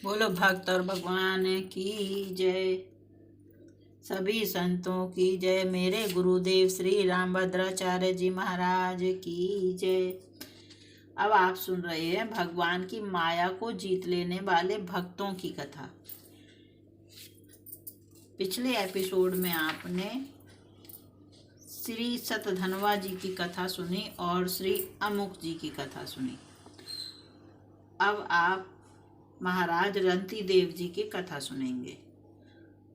बोलो भक्त और भगवान की जय। सभी संतों की जय। मेरे गुरुदेव श्री रामभद्राचार्य जी महाराज की जय। अब आप सुन रहे हैं भगवान की माया को जीत लेने वाले भक्तों की कथा। पिछले एपिसोड में आपने श्री सतधनवा जी की कथा सुनी और श्री अमुक जी की कथा सुनी। अब आप महाराज रंती देव जी की कथा सुनेंगे।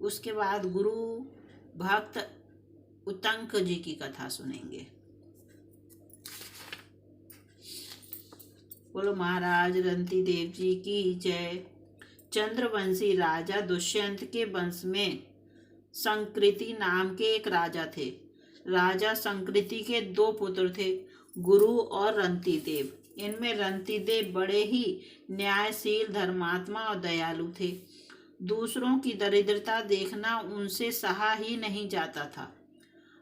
उसके बाद गुरु भक्त उतंक जी की कथा सुनेंगे। बोलो महाराज रंती देव जी की जय। चंद्रवंशी राजा दुष्यंत के वंश में संकृति नाम के एक राजा थे। राजा संकृति के 2 पुत्र थे, गुरु और रंती देव। इनमें रंती देव बड़े ही न्यायशील, धर्मात्मा और दयालु थे। दूसरों की दरिद्रता देखना उनसे सहा ही नहीं जाता था।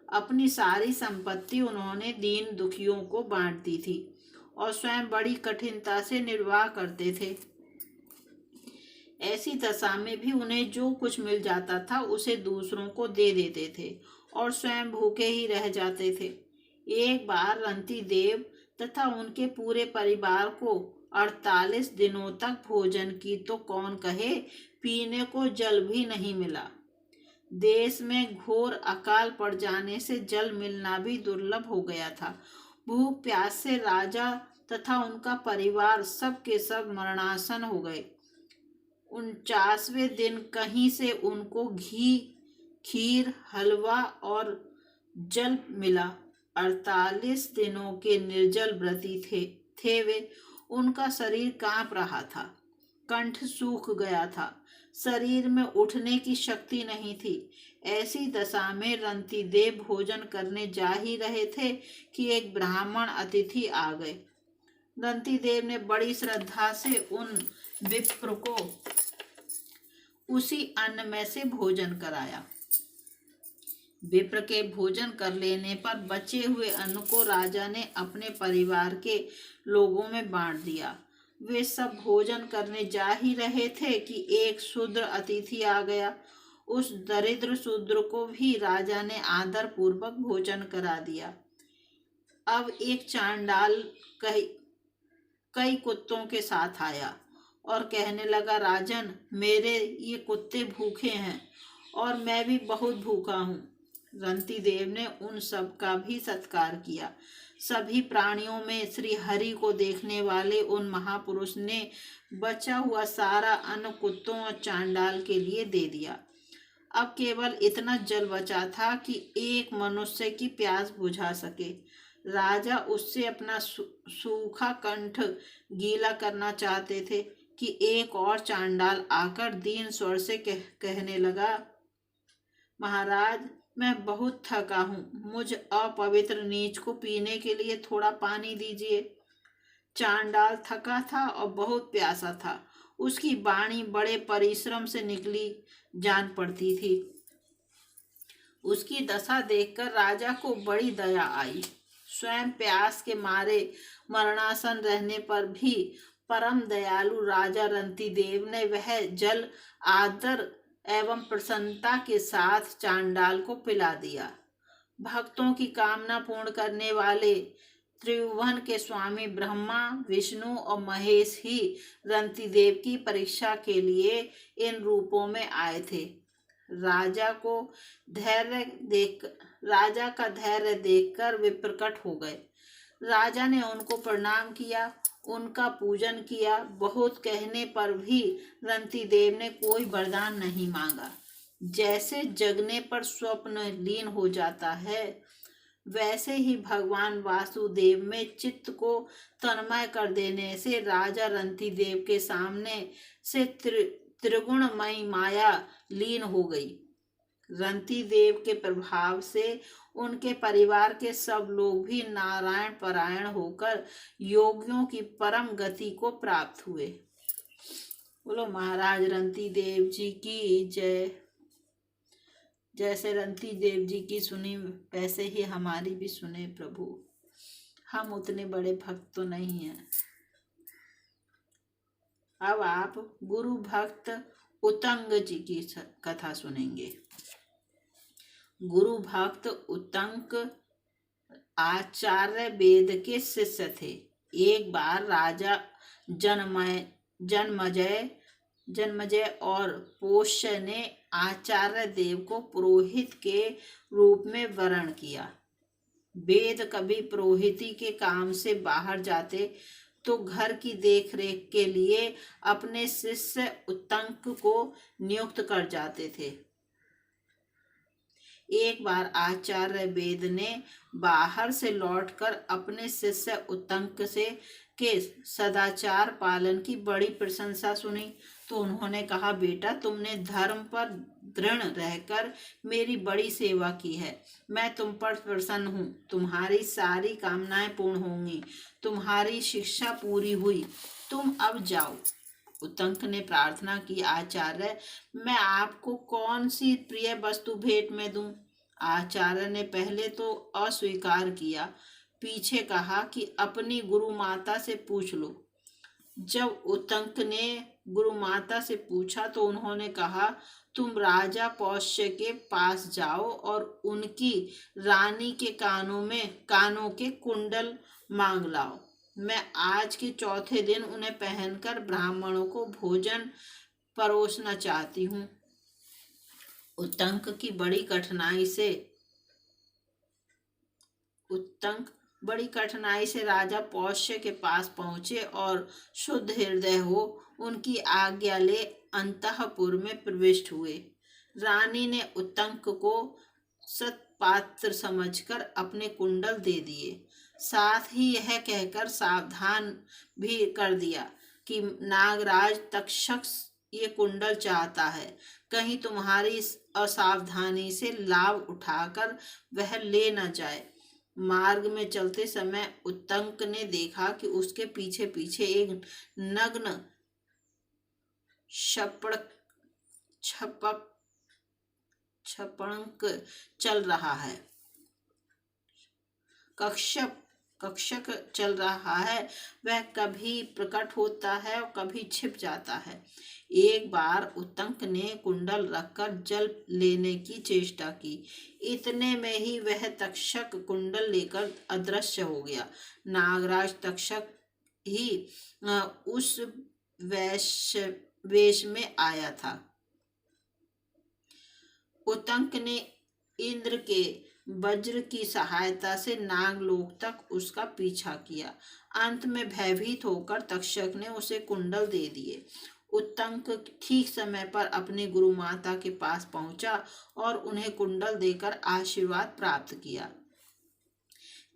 अपनी सारी संपत्ति उन्होंने दीन दुखियों को बांट दी थी और स्वयं बड़ी कठिनता से निर्वाह करते थे। ऐसी दशा में भी उन्हें जो कुछ मिल जाता था उसे दूसरों को दे देते थे और स्वयं भूखे ही रह जाते थे। एक बार रंती देव तथा उनके पूरे परिवार को 48 दिनों तक भोजन की तो कौन कहे, पीने को जल भी नहीं मिला। देश में घोर अकाल पड़ जाने से जल मिलना भी दुर्लभ हो गया था। भूख प्यास से राजा तथा उनका परिवार सब के सब मरणासन हो गए। 49वें दिन कहीं से उनको घी, खीर, हलवा और जल मिला। 48 दिनों के निर्जल व्रती थे वे। उनका शरीर कांप रहा था, कंठ सूख गया था, शरीर में उठने की शक्ति नहीं थी। ऐसी दशा में रंती देव भोजन करने जा ही रहे थे कि एक ब्राह्मण अतिथि आ गए। रंती देव ने बड़ी श्रद्धा से उन विप्र को उसी अन्न में से भोजन कराया। विप्र के भोजन कर लेने पर बचे हुए अन्न को राजा ने अपने परिवार के लोगों में बांट दिया। वे सब भोजन करने जा ही रहे थे कि एक शूद्र अतिथि आ गया। उस दरिद्र शूद्र को भी राजा ने आदर पूर्वक भोजन करा दिया। अब एक चांडाल कई कुत्तों के साथ आया और कहने लगा, राजन, मेरे ये कुत्ते भूखे हैं और मैं भी बहुत भूखा हूँ। रंती देव ने उन सब का भी सत्कार किया। सभी प्राणियों में श्री हरि को देखने वाले उन महापुरुष ने बचा हुआ सारा अन्न कुत्तों और चांडाल के लिए दे दिया। अब केवल इतना जल बचा था कि एक मनुष्य की प्यास बुझा सके। राजा उससे अपना सूखा कंठ गीला करना चाहते थे कि एक और चांडाल आकर दीन स्वर से कहने लगा, महाराज, मैं बहुत थका हूँ, मुझ अपवित्र नीच को पीने के लिए थोड़ा पानी दीजिए। चांडाल थका था और बहुत प्यासा था। उसकी वाणी बड़े परिश्रम से निकली जान पड़ती थी। उसकी दशा देखकर राजा को बड़ी दया आई। स्वयं प्यास के मारे मरणासन रहने पर भी परम दयालु राजा रंती देव ने वह जल आदर एवं प्रसन्नता के साथ चांडाल को पिला दिया। भक्तों की कामना पूर्ण करने वाले त्रिभुवन के स्वामी ब्रह्मा, विष्णु और महेश ही रंती देव की परीक्षा के लिए इन रूपों में आए थे। राजा का धैर्य देखकर वे प्रकट हो गए। राजा ने उनको प्रणाम किया, उनका पूजन किया। बहुत कहने पर भी रंती देव ने कोई वरदान नहीं मांगा। जैसे जगने पर स्वप्न लीन हो जाता है, वैसे ही भगवान वासुदेव में चित्त को तन्मय कर देने से राजा रंती देव के सामने से त्रिगुणमयी माया लीन हो गई। रंती देव के प्रभाव से उनके परिवार के सब लोग भी नारायण परायण होकर योगियों की परम गति को प्राप्त हुए। बोलो महाराज रंती देव जी की जय। जैसे रंती देव जी की सुनी वैसे ही हमारी भी सुने प्रभु। हम उतने बड़े भक्त तो नहीं हैं। अब आप गुरु भक्त उत्तंग जी की कथा सुनेंगे। गुरु भक्त उत्तंक आचार्य वेद के शिष्य थे। एक बार राजा जन्मय जन्मजय जन्मजय और पोष्य ने आचार्य देव को पुरोहित के रूप में वरण किया। वेद कभी पुरोहिती के काम से बाहर जाते तो घर की देखरेख के लिए अपने शिष्य उत्तंक को नियुक्त कर जाते थे। एक बार आचार्य वेद ने बाहर से लौटकर अपने शिष्य उत्तंक से के सदाचार पालन की बड़ी प्रशंसा सुनी तो उन्होंने कहा, बेटा तुमने धर्म पर दृढ़ रहकर मेरी बड़ी सेवा की है। मैं तुम पर प्रसन्न हूँ। तुम्हारी सारी कामनाएं पूर्ण होंगी। तुम्हारी शिक्षा पूरी हुई। तुम अब जाओ। उत्तंक ने प्रार्थना की, आचार्य मैं आपको कौन सी प्रिय वस्तु भेंट में दूं? आचार्य ने पहले तो अस्वीकार किया, पीछे कहा कि अपनी गुरु माता से पूछ लो। जब उत्तंक ने गुरु माता से पूछा तो उन्होंने कहा, तुम राजा पौष्य के पास जाओ और उनकी रानी के कानों के कुंडल मांग लाओ। मैं आज के चौथे दिन उन्हें पहनकर ब्राह्मणों को भोजन परोसना चाहती हूँ। उत्तंक बड़ी कठिनाई से राजा पौष्य के पास पहुंचे और शुद्ध हृदय हो उनकी आज्ञा ले अंतःपुर में प्रविष्ट हुए। रानी ने उत्तंक को सत्पात्र समझकर अपने कुंडल दे दिए। साथ ही यह कहकर सावधान भी कर दिया कि नागराज तक्षक ये कुंडल चाहता है, कहीं तुम्हारी असावधानी से लाभ उठाकर वह ले न जाए। मार्ग में चलते समय उत्तंक ने देखा कि उसके पीछे पीछे एक नग्न छपणक चल रहा है। कक्षक चल रहा है। वह कभी प्रकट होता है और कभी छिप जाता है। एक बार उत्तंक ने कुंडल रखकर जल लेने की चेष्टा की। इतने में ही वह तक्षक कुंडल लेकर अदृश्य हो गया। नागराज तक्षक ही उस वेश में आया था। उत्तंक ने इंद्र के वज्र की सहायता से नागलोक तक उसका पीछा किया। अंत में भयभीत होकर तक्षक ने उसे कुंडल दे दिए। उत्तंक ठीक समय पर अपनी गुरु माता के पास पहुंचा और उन्हें कुंडल देकर आशीर्वाद प्राप्त किया।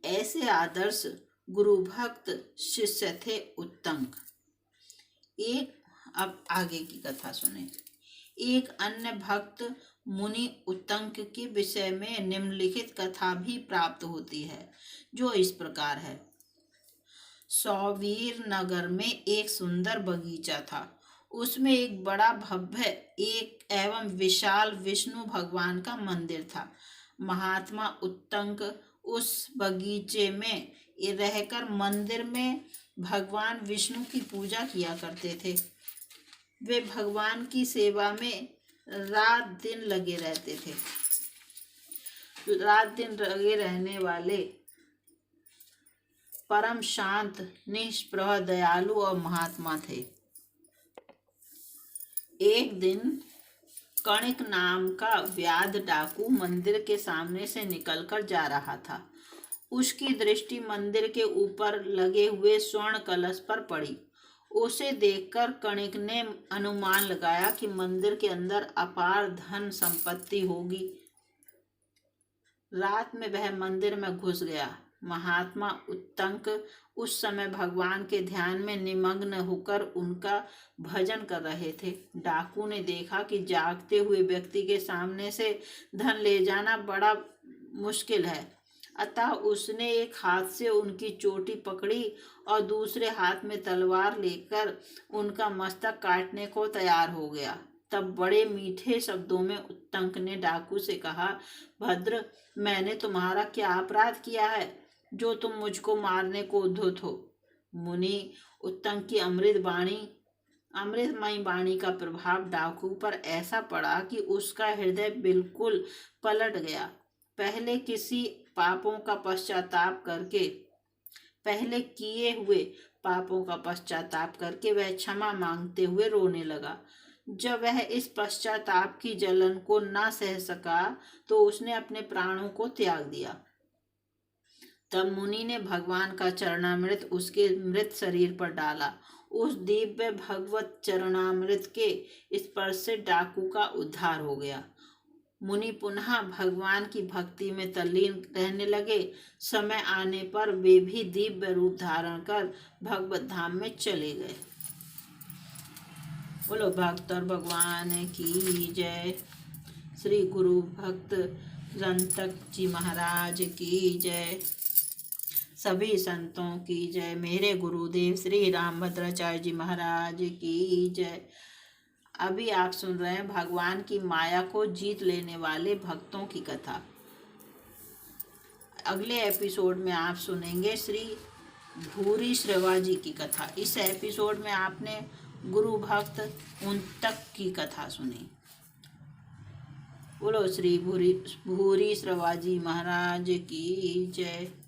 ऐसे आदर्श गुरु भक्त शिष्य थे उत्तंक। अब आगे की कथा सुने। एक अन्य भक्त मुनि उत्तंक के विषय में निम्नलिखित कथा भी प्राप्त होती है, जो इस प्रकार है। सौवीर नगर में एक सुंदर बगीचा था। उसमें एक बड़ा भव्य एक एवं विशाल विष्णु भगवान का मंदिर था। महात्मा उत्तंक उस बगीचे में रहकर मंदिर में भगवान विष्णु की पूजा किया करते थे। वे भगवान की सेवा में रात दिन लगे रहने वाले परम शांत, निष्प्रभ, दयालु और महात्मा थे। एक दिन कणिक नाम का व्याध डाकू मंदिर के सामने से निकलकर जा रहा था। उसकी दृष्टि मंदिर के ऊपर लगे हुए स्वर्ण कलश पर पड़ी। उसे देखकर कणिक ने अनुमान लगाया कि मंदिर के अंदर अपार धन संपत्ति होगी। रात में वह मंदिर में घुस गया। महात्मा उत्तंक उस समय भगवान के ध्यान में निमग्न होकर उनका भजन कर रहे थे। डाकू ने देखा कि जागते हुए व्यक्ति के सामने से धन ले जाना बड़ा मुश्किल है, अतः उसने एक हाथ से उनकी चोटी पकड़ी और दूसरे हाथ में तलवार लेकर उनका मस्तक काटने को तैयार हो गया। तब बड़े मीठे शब्दों में उत्तंक ने डाकू से कहा, भद्र, मैंने तुम्हारा क्या अपराध किया है जो तुम मुझको मारने को उद्युत हो? मुनि उत्तंक की अमृतमयी वाणी का प्रभाव डाकू पर ऐसा पड़ा कि उसका हृदय बिल्कुल पलट गया। पहले किए हुए पापों का पश्चाताप करके वह क्षमा मांगते हुए रोने लगा। जब वह इस पश्चाताप की जलन को न सह सका तो उसने अपने प्राणों को त्याग दिया। तब मुनि ने भगवान का चरणामृत उसके मृत शरीर पर डाला। उस दिव्य भगवत चरणामृत के स्पर्श से डाकू का उद्धार हो गया। मुनि पुनः भगवान की भक्ति में तल्लीन रहने लगे। समय आने पर वे भी दिव्य रूप धारण कर भगवत धाम में चले गए। बोलो भक्त और भगवान की जय। श्री गुरु भक्त रंतक जी महाराज की जय। सभी संतों की जय। मेरे गुरुदेव श्री रामभद्राचार्य जी महाराज की जय। अभी आप सुन रहे हैं भगवान की माया को जीत लेने वाले भक्तों की कथा। अगले एपिसोड में आप सुनेंगे श्री भूरी श्रवा जी की कथा। इस एपिसोड में आपने गुरु भक्त उन्तक की कथा सुनी। बोलो श्री भूरी श्रवा जी महाराज की जय।